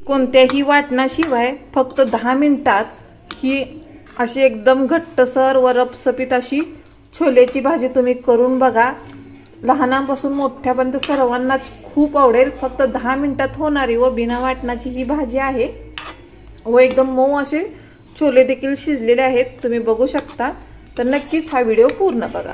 कोणत्याही वाटणाशिवाय फक्त 10 मिनिटात ही अशी एकदम घट्टसर व रपसपीत अशी छोलेची भाजी तुम्ही करून बघा। लहानांपासून मोठ्यापर्यंत सर्वांनाच खूप आवडेल। फक्त 10 मिनिटात होणारी व बिना वाटणाची ही भाजी आहे व एकदम मऊ असे छोले देखील शिजलेले आहेत, तुम्ही बघू शकता। तर नक्कीच हा व्हिडिओ पूर्ण बघा।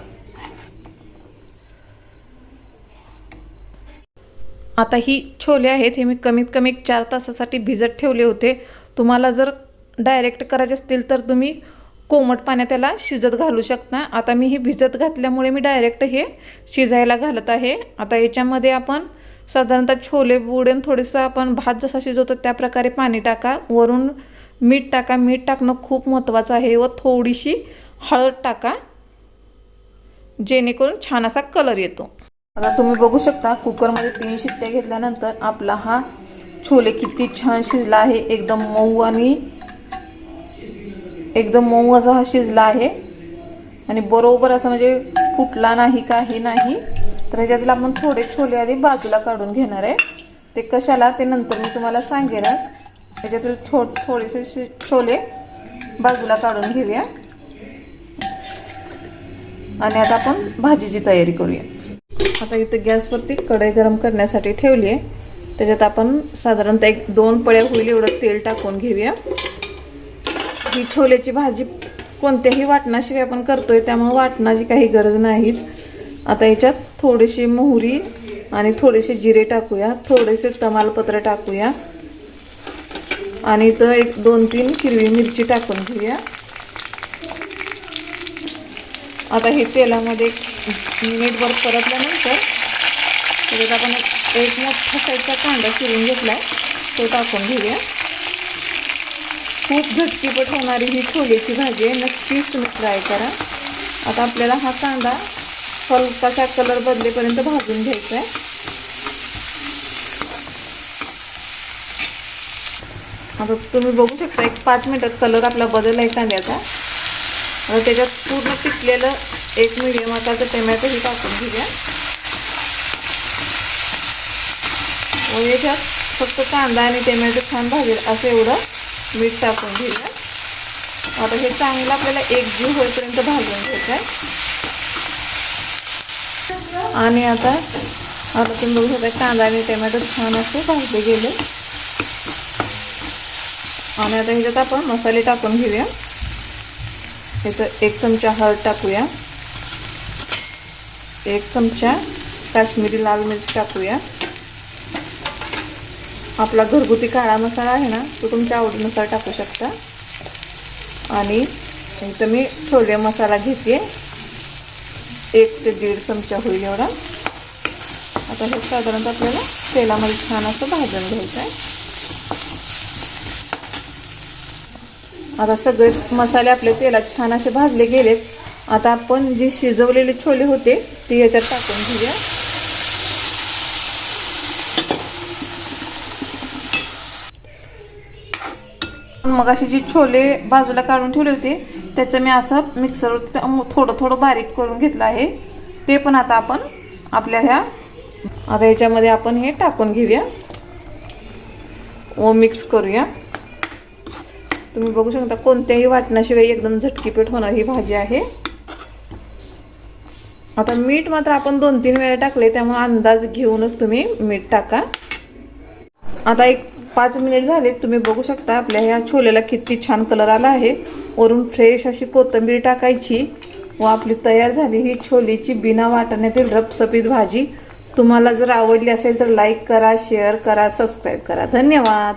आता ही छोले आहेत हे मी कमीत कमी 4 तासासाठी भिजत ठेवले होते। तुम्हाला जर डायरेक्ट करायचे असतील तर तुम्ही कोमट पाण्यात त्याला शिजत घालू शकता। आता मी हे भिजत घातल्यामुळे मी डायरेक्ट हे शिजायला घालत आहे। आता याच्यामध्ये आपण साधारणतः छोले बुडेन थोडंसं आपण भात जसा शिजवतो त्या प्रकारे पाणी टाका, वरून मीठ टाका। मीठ टाकणं खूप महत्त्वाचं आहे व थोडीशी हळद टाका जेणेकरून छान असा कलर येतो। आता तुम्ही बघू शकता कुकरमध्ये 3 शिट्ट्या घेतल्यानंतर आपला हा छोले किती छान शिजला आहे। एकदम मऊ आणि एकदम मऊ असा हा शिजला आहे आणि बरोबर असं म्हणजे फुटला नाही, काही नाही। तर ह्याच्यातील आपण थोडे छोले आधी बाजूला काढून घेणार आहे। ते कशाला ते नंतर मी तुम्हाला सांगेन। ह्याच्यातील थोडेसे छोले बाजूला काढून घेऊया आणि आता आपण भाजीची तयारी करूया। आता इथे गॅसवरती कढई गरम करण्यासाठी ठेवली आहे। त्याच्यात आपण साधारणतः 1-2 पळ्या होईल एवढं तेल टाकून घेऊया। ही छोलेची भाजी कोणत्याही वाटणाशिवाय आपण करतोय त्यामुळे वाटणाची काही गरज नाहीच। आता याच्यात थोडीशी मोहरी आणि थोडेसे जिरे टाकूया, थोडेसे तमालपत्र टाकूया आणि इथं 1-2-3 हिरवी मिरची टाकून घेऊया। आता हे तेलामध्ये मिनिटभर परतल्यानंतर त्याच्यात आपण एक मोठा साईजचा कांदा चिरून घेतला तो टाकून घेऊया। खूप झटपट होणारी ही छोलेची भाजी आहे, नक्कीच तुम्ही ट्राय करा। आता आपल्याला हा कांदा हलकासा कलर बदलेपर्यंत भाजून घ्यायचा आहे। आता तुम्ही बघू शकता 5 मिनिटात कलर आपला बदलला आहे कांद्याचा। आता त्याच्यात पूर्ण पिकलेलं 1 मीडियम आकाराचं टोमॅटो ही टाकून घेऊया व याच्यात फक्त कांदा आणि टोमॅटो छान भाजेल असं एवढं मीठ टाकून घेऊया। आता हे चांगलं आपल्याला एकजीव होईपर्यंत भाजून घ्यायचं आहे आणि आता तुम्ही बघू शकता कांदा आणि टोमॅटो छान असे भाजले गेले आणि आता ह्याच्यात आपण मसाले टाकून घेऊया। इथं 1 चमचा हळद टाकूया, 1 चमचा काश्मीरी लाल मिर्च टाकूया। आपला घरगुती काळा मसाला आहे ना तो तुमच्या आवडीनुसार टाकू शकता आणि इथं मी छोले मसाला घेते 1 ते 1.5 चमचा होईल एवढा। आता हे साधारणतः आपल्याला तेलामध्ये छान असं भाजून घ्यायचं आहे। आता सगळे मसाले आपले तेलात छान असे भाजले गेलेत। आता आपण जे शिजवलेले छोले होते ते याच्यात टाकून घेऊया। मग अशी जी छोले बाजूला काढून ठेवले होते त्याचं मी असं मिक्सरवर थोडं थोडं बारीक करून घेतलं आहे। ते पण आता आपण आपल्या आता याच्यामध्ये आपण हे टाकून घेऊया व मिक्स करूया। तुम्ही बघू शकता कोणत्याही वाटणाशिवाय एकदम झटकीपट होणारी ही भाजी आहे। आता मीठ मात्र आपण 2-3 वेळा टाकले त्यामुळे अंदाज घेऊनच तुम्ही मीठ टाका। आता 5 मिनिट झाले, तुम्ही बघू शकता आपल्या ह्या छोलेला किती छान कलर आला आहे। वरून फ्रेश अशी कोथिंबीर टाकायची व आपली तयार झाली ही छोलेची बिना वाटण्यातील रपसपीत भाजी। तुम्हाला जर आवडली असेल तर लाईक करा, शेअर करा, सबस्क्राईब करा। धन्यवाद।